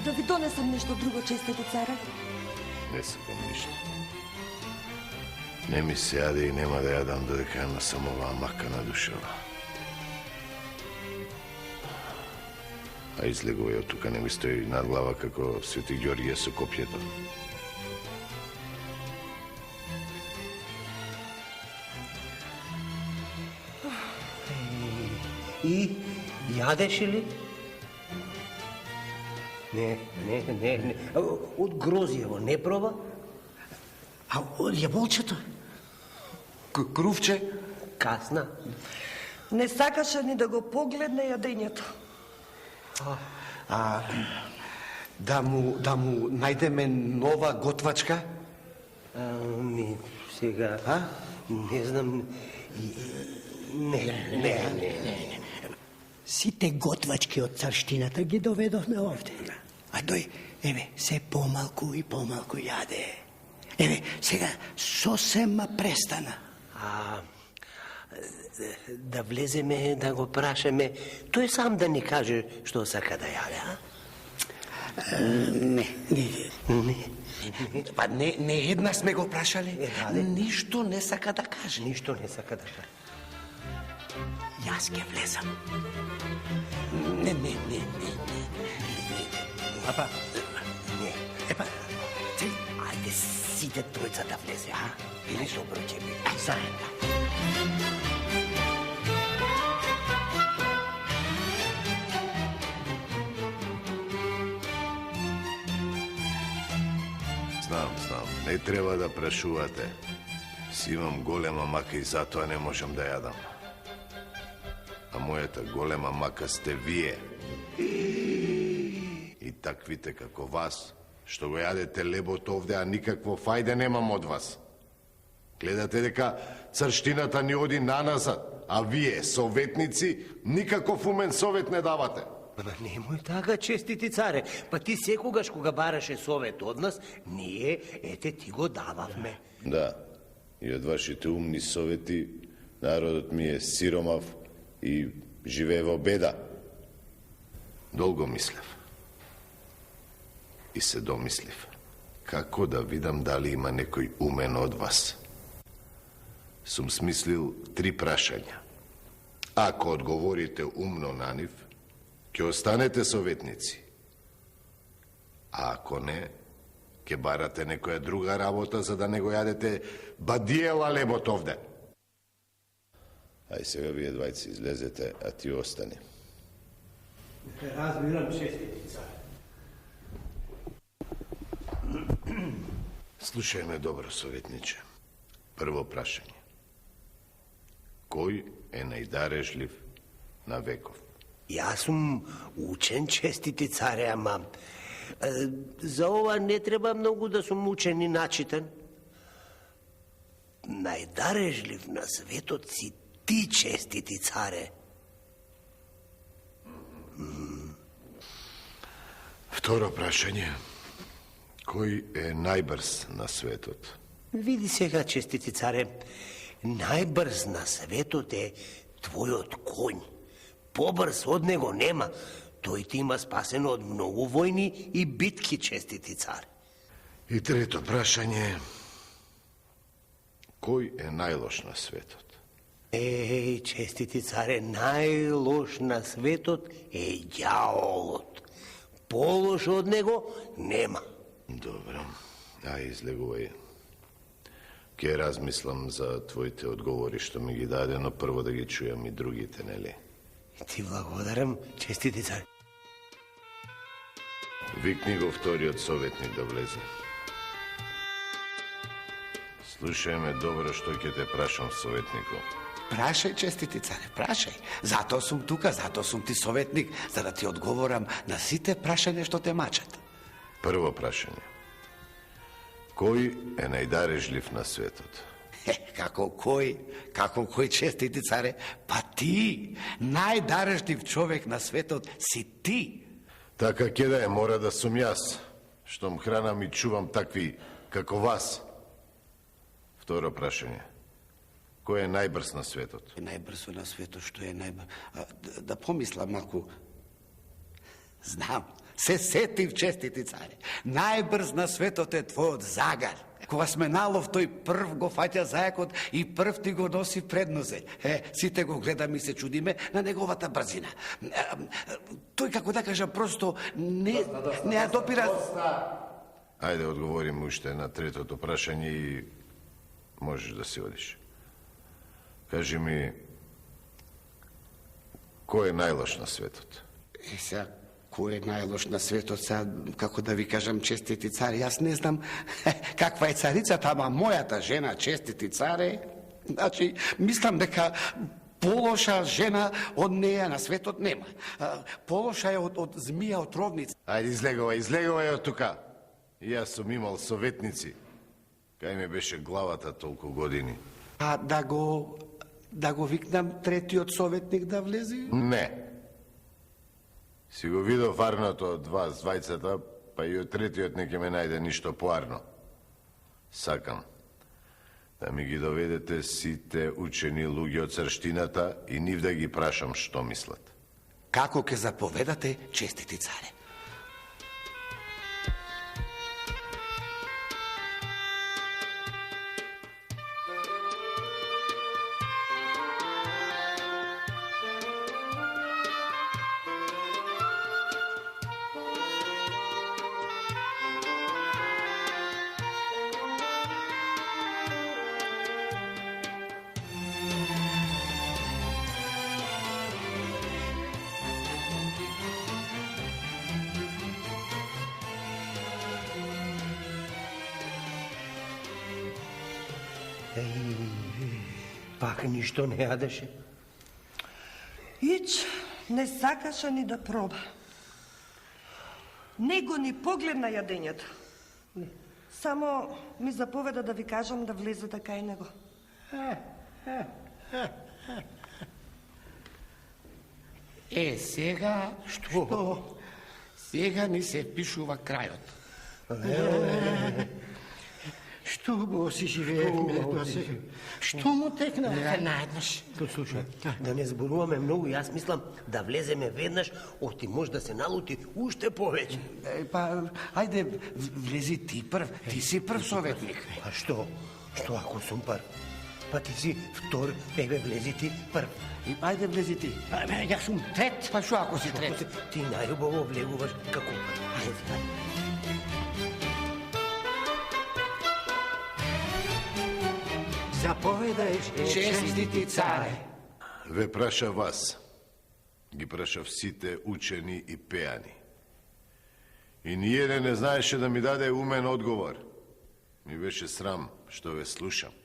да ви донесам нешто друго, честити царе? Не сакам ништо. Не ми се јаде и нема да јадам додека јадам само оваа мака на душева. А излегувај од тука, не ми стои над глава како Свети Ѓорѓе со копјето. И јадеше ли? Не. Од грозиево не проба? А од јаболчето? Крувче? Касна. Не сакаше ни да го погледне јадењето. Да му најдеме нова готвачка? Ми сега, не знам. Не. Сите готвачки од царштината ги доведовме овде. А тој, еве, се помалку и помалку јаде. Еве, сега сосема престана. Да влеземе, да го прашаме, тој сам да ни каже што сака да јаде, а? Не. Па не еднаш сме го прашале. Ништо не сака да каже. Ништо не сака да каже. Јас ќе влезам. Не. Апа, не. Епа, ајде сите тројца да влезе, а? Или добро ќе биде. Заедно. Знам, не треба да прашувате. Си имам голема мака и затоа не можам да јадам. А мојата голема мака сте вие. И таквите како вас, што го јадете лебото овде, а никакво фајде немам од вас. Гледате дека црштината ни оди наназад, а вие, советници, никаков умен совет не давате. Ама немој така, честити царе. Па ти секогаш кога бараше совет од нас, ние, ете, ти го дававме. Да, и од вашите умни совети, народот ми е сиромав и живее во беда. Долго мислев. И се домислив. Како да видам дали има некој умен од вас? Сум смислил 3 прашања. Ако одговорите умно на нив, ќе останете советници. А ако не, ќе барате некоја друга работа за да не го јадете бадиела лебот овде. Ај сега вие двајци излезете, а ти остани. Разбирам, честити царе. Слушај ме добро, советниче. Прво прашање. Кој е најдарежлив на веков? Јас сум учен, честити царе, ама за ова не треба многу да сум учен и начитан. Најдарежлив на светот си ти, честити царе. Второ прашање. Кој е најбрз на светот? Види сега, честити царе, најбрз на светот е твојот конј. Побрз од него нема. Тој ти има спасено од многу војни и битки, честити царе. И трето прашање. Кој е најлош на светот? Еј, честити царе, најлош на светот е ѓаолот. Полош од него нема. Добро, излегувај. Ке размислам за твоите одговори што ми ги даде, но прво да ги чујам и другите, нели? Ти благодарам, честити царе. Викни го вториот советник да влезе. Слушај ме добро што ќе те прашам, советнико. Прашај, честити царе, прашај. Затоа сум тука, затоа сум ти советник, за да ти одговорам на сите прашања што те мачат. Прво прашање. Кој е најдарежлив на светот? Како кој, честити царе? Па ти, најдарежлив човек на светот си ти. Така ќе да е, мора да сум јас, штом хранам и чувам такви како вас. Второ прашање. Кој е најбрз на светот? Најбрзо на светот, што е најбрз? Да помислам малку. Знам, Се сетив, честити царе. Најбрз на светот е твојот загар. Кога сме налов, тој прв го фаќа зајакот и прв ти го носи пред нозе. Сите го гледаме и се чудиме на неговата брзина. Тој, како да кажа, просто не ја допира... Ајде, одговорим уште на третото прашање и можеш да си одиш. Кажи ми, кој е најлош на светот? Сега, кој е најлош на светот, сега, како да ви кажам, честити царе, јас не знам каква е царицата, ама мојата жена, честити царе, значи, мислам дека полоша жена од неја на светот нема. Полоша е од змија отровница. Ајде, излегувај од тука. Јас сум имал советници. Кај ми беше главата толку години. А да го викнам третиот советник да влези? Не. Си го видов арното од вас, двајцата, па и од третиот не ќе ме најде ништо поарно. Сакам да ми ги доведете сите учени луѓе од црштината и нив да ги прашам што мислат. Како ќе заповедате, честити царе? Пак ништо не јадеше. Ич не сакаше ни да проба. Не го ни погледна јадењето. Само ми заповеда да ви кажам да влезете кај него. Сега, што? Сега ни се пишува крајот. Што го си живеевме тоа се? Што му текна? Наеднаш. Слушај, да не зборуваме многу, јас мислам да влеземе веднаш, оти може да се налути уште повеќе. Па, ајде, влези ти прв. Ти си прв советник. А што? Што ако сум прв? Па ти си втор, еве влези ти прв. Ајде, влези ти. Јас сум трет. Па што ако си трет? Ти најубаво влегуваш како прв. Ајде. Заповедај, Честити царе. Ве праша вас. Ги прашав сите учени и пеани. И ниједен не знаеше да ми даде умен одговор. Ми беше срам што ве слушам.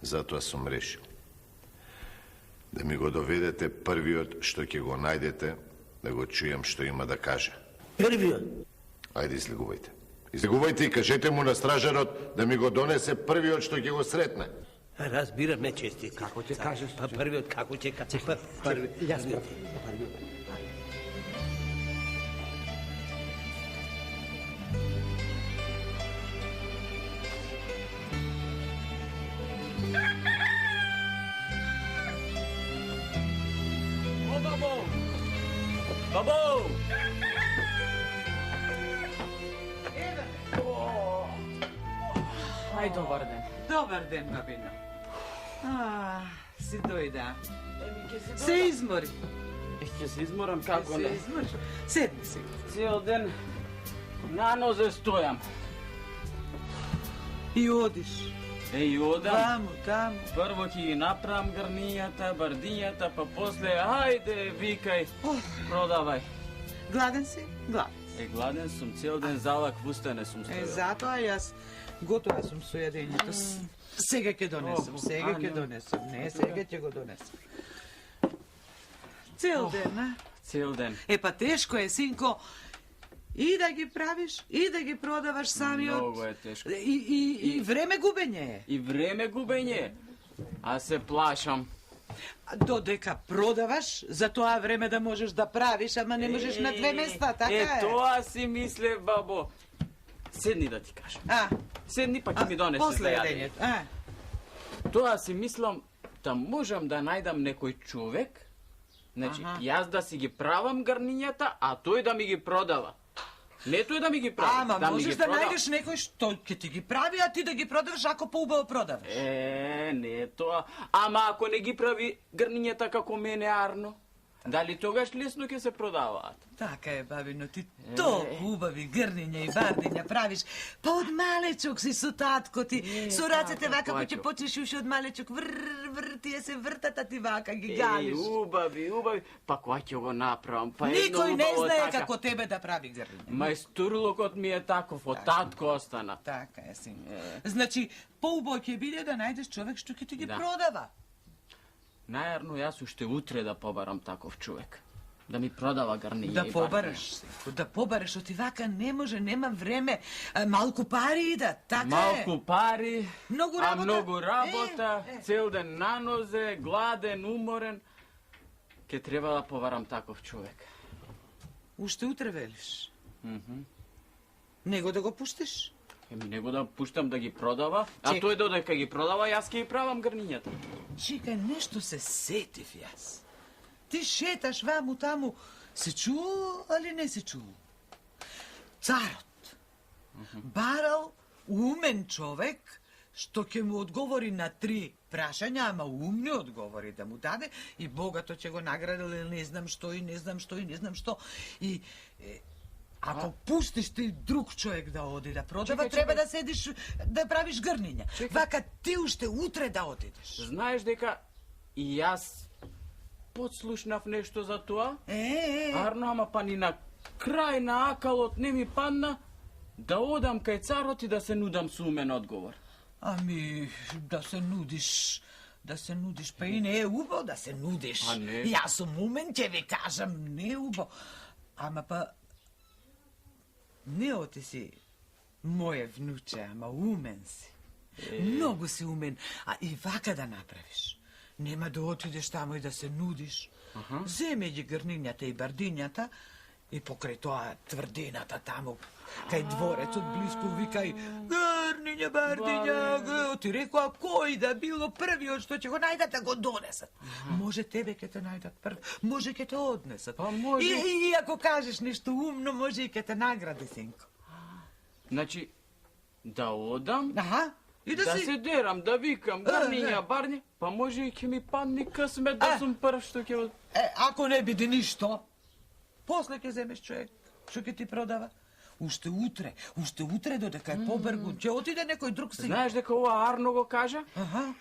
Затоа сум решил да ми го доведете првиот што ќе го најдете, да го чујам што има да каже. Првиот? Ајде, излегувајте. Излегувајте и кажете му на стражарот да ми го донесе првиот што ќе го сретне. Разбираме, честити. Како ќе кажеш? Па првиот, како ќе кажеш? Првиот. Јас О, бабо! Бабо! Ај, добар ден. Добар ден, бабино. Си дојда. Се измори. Ќе се изморам како Се не. измориш. Седни си. Цел ден на нозе стојам. И одиш. Еј, одам. Таму, таму. Прво ќе ги направам грнијата, бардињата, па после, ајде, викај, продавај. Гладен си? Гладен. Гладен сум, цел ден залак в уста не сум стојал. Затоа јас готова сум со јадењето. Сега ќе донесам, сега ќе донесам. Не, сега ќе го донесам. Цел ден, а? Цел ден. Па тешко е, синко. И да ги правиш, и да ги продаваш самиот. Многу е тешко. И време губење е. И време губење. А се плашам. Додека продаваш, за тоа време да можеш да правиш, ама не можеш на две места, така е. Тоа си мислев, бабо. Седни да ти кажам. Седни па ќе ми донесеш после да јадење. јадењето. Тоа си мислам да можам да најдам некој човек Значи, Аха. јас да си ги правам грнињата, а тој да ми ги продава. Не тој да ми ги прави, Ама да ми можеш ги да продава. најдеш некој што ќе ти ги прави, а ти да ги продаваш ако поубаво продаваш. Не е тоа. Ама ако не ги прави грнињата како мене Арно, дали тогаш лесно ќе се продаваат? Така е, бабино, ти толку убави грниња и бардиња правиш. Па од малечок си со татко ти, со рацете така, вака, па плачу. ќе почнеш уште од малечок, тие се вртат, а ти вака ги галиш. Убави. Па која ќе го направам? Па Никој не убаво знае така. како тебе да прави грниња. Мајстурлокот ми е таков, од татко остана. Така е, син. Значи, поубаво ќе биде да најдеш човек што ќе ти ги Да. продава. Најарно, јас уште утре да побарам таков човек. Да ми продава грниња Да и побараш, синко, да побараш, оти вака не може, нема време. Малку пари идат, така е. Малку пари, Многу а работа. многу работа, Е. цел ден на нозе, гладен, уморен. Ке треба да побарам таков човек. Уште утре велиш. Него да го пуштиш? Еми него да пуштам да ги продава, а Чек. тој додека ги продава, јас ќе ги правам грнињата. Чекај, нешто се сетив јас. Ти шеташ ваму таму, се чуо, али не се чуо? Царот барал умен човек, што ќе му одговори на 3 прашања, ама умни одговори да му даде и богато ќе го наградил или не знам што и не знам што и не знам што. И ако пуштиш ти друг човек да оди да продава, Чекај, треба чекај. да седиш да правиш грниња. Вака ти уште утре да одидеш. Знаеш дека и јас подслушнав нешто за тоа? Арно, ама па ни на крај на акалот не ми падна да одам кај царот и да се нудам со умен одговор. Ами, да се нудиш, па и не е убаво да се нудиш. А не? Јас сум умен, ќе ви кажам, не е убаво. Ама па, не оти си моје внуче, ама умен си. Многу си умен, а и вака да направиш. Нема да отидеш таму и да се нудиш. Земе ги грнињата и бардињата и покрај тоа тврдината таму, кај дворецот блиску викај грниња, бардиња, ти рекоа кој да било првиот што ќе го најдат да го донесат. Може тебе ќе те најдат прв, може ќе те однесат. Па може. И ако кажеш нешто умно, може и ќе те награди, синко. Значи, да одам, Аха, и да да си... се дерам, да викам грниња, барње, па може и ќе ми падне късмет да сум прв што ќе... Ако не биде ништо, после ќе земеш човек што ќе ти продава. Уште утре додека е побргу, ќе отиде некој друг си. Знаеш дека ова Арно го кажа? Аха,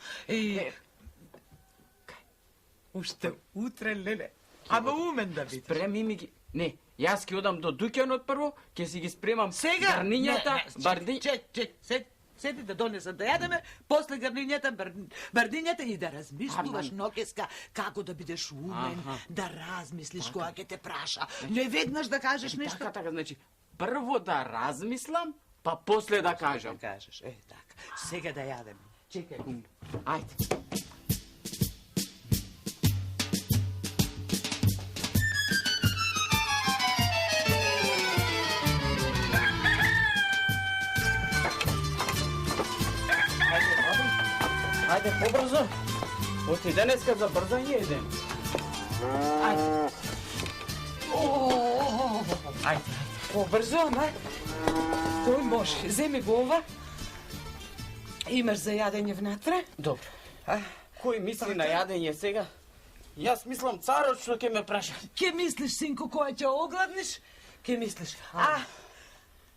уште утре, леле. Ама умен да бидеш. Спреми ми ги... Не, јас ќе одам до дуќанот прво, ќе си ги спремам Сега? грнињата, барди... Седи да донесат да јадеме, после грнињата, бардињата и да размислуваш ноќеска како да бидеш умен, да размислиш кога ќе те праша. Не веднаш да кажеш нешто. Така, значи, прво да размислам, па после да кажам. Да кажеш, така. Сега да јадеме. Чекај. Ајде. Ајде, побрзо. Оти денеска за брзање едем. Ајде. Ајде. Побрзо, ама. Тој може. Земи го ова. Имаш за јадење внатре? Добро. Кој мисли на јадење сега? Јас мислам царот што ќе ме праша. Ке мислиш, синко, која ќе огладниш? Ке мислиш.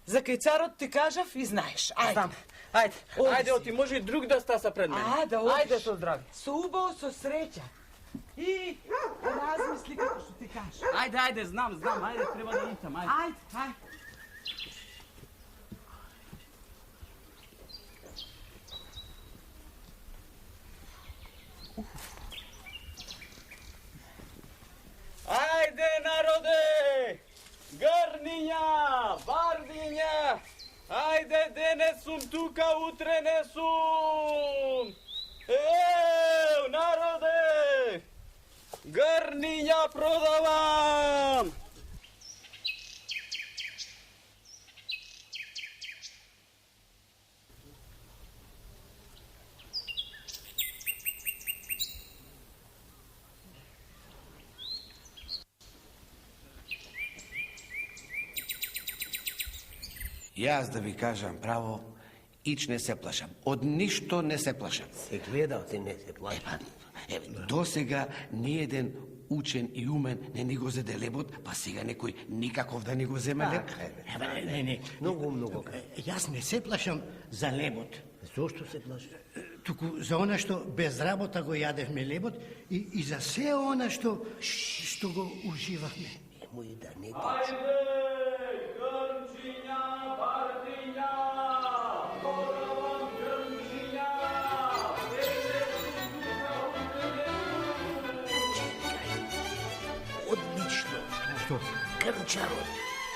За кај царот ти кажав и знаеш. Ајде. Знам. Ајде, Оди ајде, си. оти може и друг да стаса пред мене. Да одиш. Ајде со здраве. Со убаво, со среќа. И размисли како што ти кажа. Ајде, знам, ајде, треба да идам, ајде. Ајде. Ајде, народе! Грниња, бардиња! Ајде, денес сум тука, утре не сум! Еу, народе! Грниња продавам! Јас да ви кажам право, ич не се плашам. Од ништо не се плашам. Се гледал ти не се плаши. До сега ниеден учен и умен не ни го зеде лебот, па сега некој никаков да ни го земе леб. Не. Многу. Јас не се плашам за лебот. Зошто се плаши? Туку за она што без работа го јадевме лебот и за се она што го уживавме. Немој да не Ајде, Грнчиња, Бартиња, поздрав Грнчиња, Одлично. Што? Грнчарот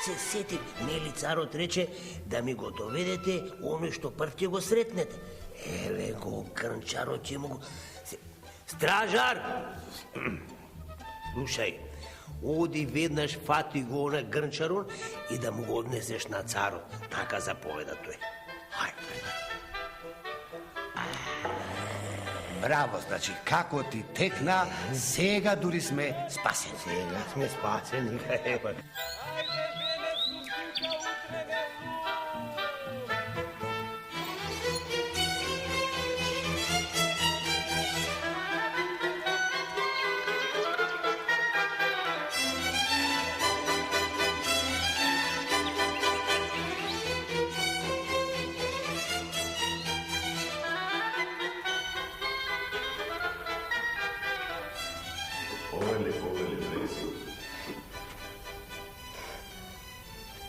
се сети, нели царот рече да ми го доведете оној што прв ќе го сретнете. Еве го Грнчарот ќе му го... Стражар! Слушај, оди веднаш фати го на Грнчарон и да му го однесеш на царот. Така заповеда тој. Хајде. Браво, значи, како ти текна, сега дури сме спасени. Сега сме спасени. Ева.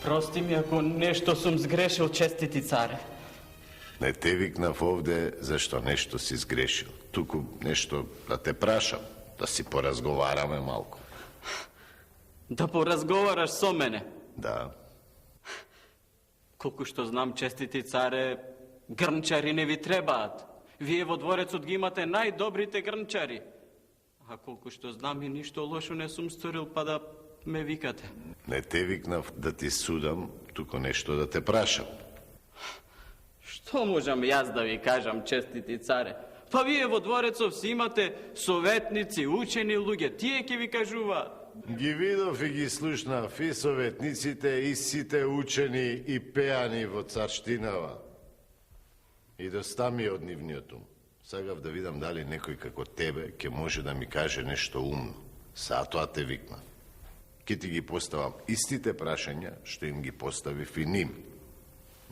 Прости ми ако нешто сум сгрешил, честити царе. Не те викнав овде зашто нешто си сгрешил. Туку нешто да те прашам, да си поразговараме малку. Да поразговараш со мене. Да. Колку што знам, честити царе, грнчари не ви требаат. Вие во дворецот ги имате најдобрите грнчари. А колку што знам и ништо лошо не сум сторил, па да ме викате. Не те викнав да ти судам, туку нешто да те прашам. Што можам јас да ви кажам, честити царе? Па вие во дворецов си имате советници, учени луѓе, тие ќе ви кажуваат. Ги видов и ги слушнав и советниците, и сите учени и пеани во царштинава. И доста ми од нивниот ум. Сагав да видам дали некој како тебе ќе може да ми каже нешто умно. Затоа те викнав. Ке ти ги поставам истите прашања што им ги поставив и ним.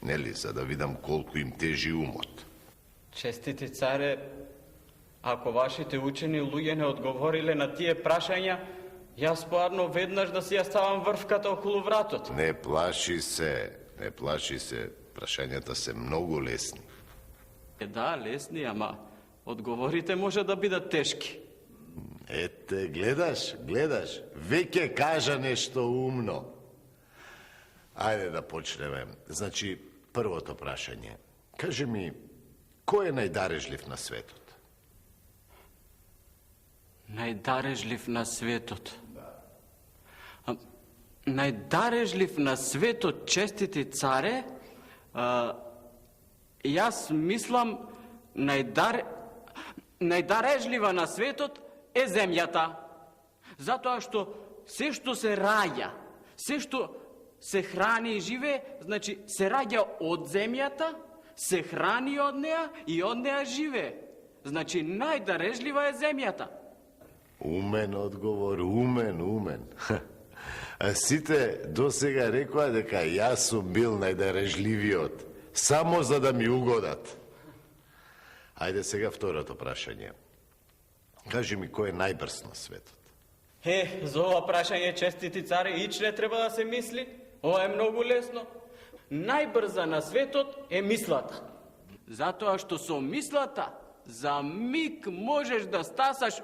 Нели, за да видам колку им тежи умот. Честити царе, ако вашите учени луѓе не одговориле на тие прашања, јас поарно веднаш да си ја ставам врвката околу вратот. Не плаши се, прашањата се многу лесни. Да, лесни, ама одговорите може да бидат тешки. Ете, гледаш, веќе кажа нешто умно. Ајде да почнеме. Значи, првото прашање. Кажи ми, кој е најдарежлив на светот? Најдарежлив на светот? Најдарежлив на светот, честити царе, јас мислам најдарежлива на светот е земјата. Затоа што се што се раѓа, се што се храни и живее, значи се раѓа од земјата, се храни од неа и од неа живее. Значи најдарежлива е земјата. Умен одговор, умен. А сите досега рекоа дека јас сум бил најдарежливиот, само за да ми угодат. Ајде сега второто прашање. Кажи ми, кој е најбрз на светот? За ова прашање, честити царе, ич не треба да се мисли. Ова е многу лесно. Најбрза на светот е мислата. Затоа што со мислата за миг можеш да стасаш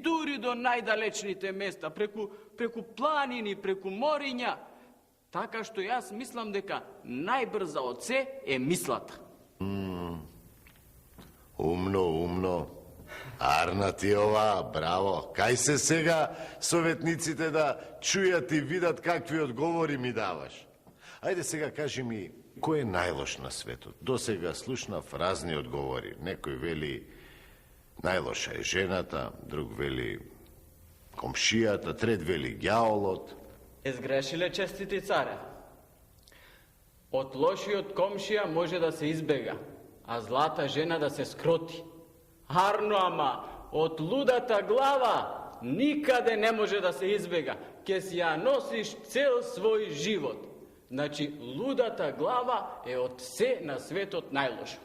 дури до најдалечните места, преку планини, преку мориња. Така што јас мислам дека најбрза од се е мислата. Умно. Арна ти ова, браво. Кај се сега советниците да чујат и видат какви одговори ми даваш? Ајде сега кажи ми, кој е најлош на светот? До сега слушнав разни одговори. Некој вели најлоша е жената, друг вели комшијата, трет вели ѓаолот. Сгрешиле, честити царе. Od lošijod komšija može da se izbega, a zlata žena da se skroti. Arno, ama, od ludata glava nikade ne može da se izbega, ke si ja nosiš cel svoj život. Znači, ludata glava je od vse na svetot najloša.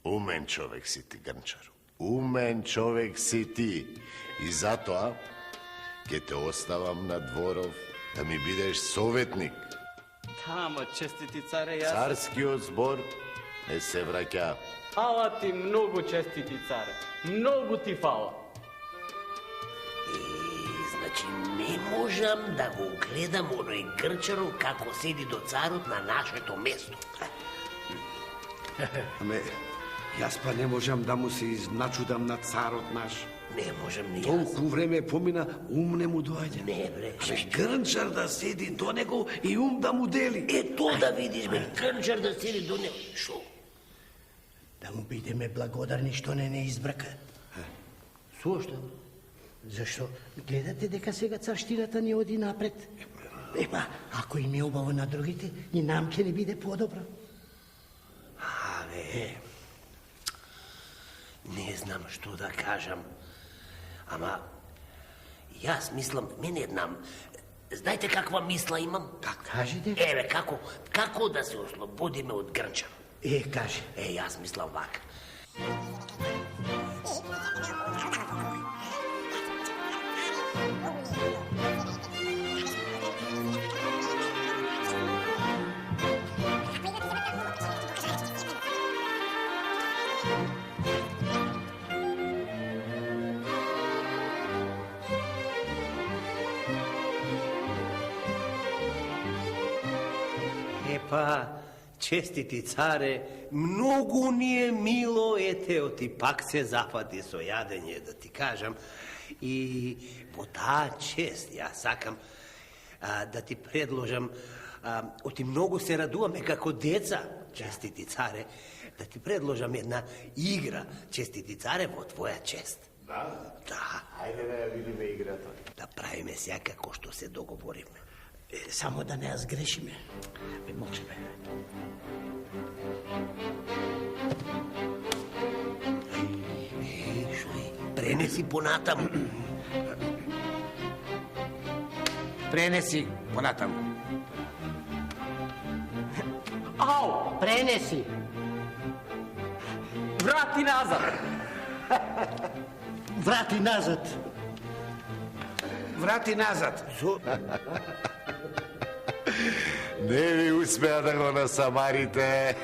Umen čovek si ti, Grnčaru. Umen čovek si ti. I zato, ke te ostavam na dvorov, da mi bideš sovetnik. Tamo, čestiti care, ja... Carski zbor ne se vraća. Hvala ti mnogo, čestiti care. Mnogo ti hvala. Znači, ne možem da go gledam onoj Grnčaru kako sedi do carot na našето mesto. Ame, jaz pa ne možem da mu se iznačudam na carot naš. Ne možem ni jaz. Толку време помина, ум не му доаѓа. Не, бре. Грнчар да седи до него и ум да му дели. Ето да видиш, бе, Грнчар да седи до него. Шо? Да му бидеме благодарни што не избрака. Сошто? Зашто гледате дека сега царштината ни оди напред. Епа, ако им е убаво на другите, и нам ќе не биде подобро. Абе, не знам што да кажам. Ама, јас мислам, мене знам. Знаете каква мисла имам? Как кажете? Еве, како да се ослободиме од Грнчар? Каже. Јас мислам вака. Епа, честити царе, многу ни е мило, етео ти пак се зафати со јадење, да ти кажам. И по таа чест, јас сакам да ти предложам, оти многу се радуваме како деца, честити царе, да ти предложам една игра, честити царе, во твоја чест. Да? Да. Ајде да ја видиме играта. Да правиме сеја како што се договориме. Само да не ја сгрешиме. Можеме. Шој, пренеси понатаму. Пренеси понатаму. Ау, Пренеси. врати назад. Врати назад. Врати назад. Не ви успеа да го насамарите.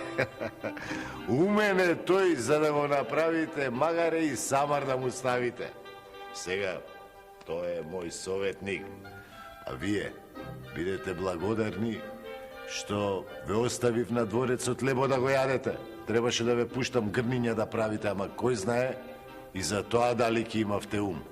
Умене тој за да го направите, магаре и самар да му ставите. Сега, тој е мој советник. А вие, бидете благодарни што ве оставив на дворецот лебо да го јадете. Требаше да ве пуштам грниња да правите, ама кој знае и за тоа дали ќе имавте ум.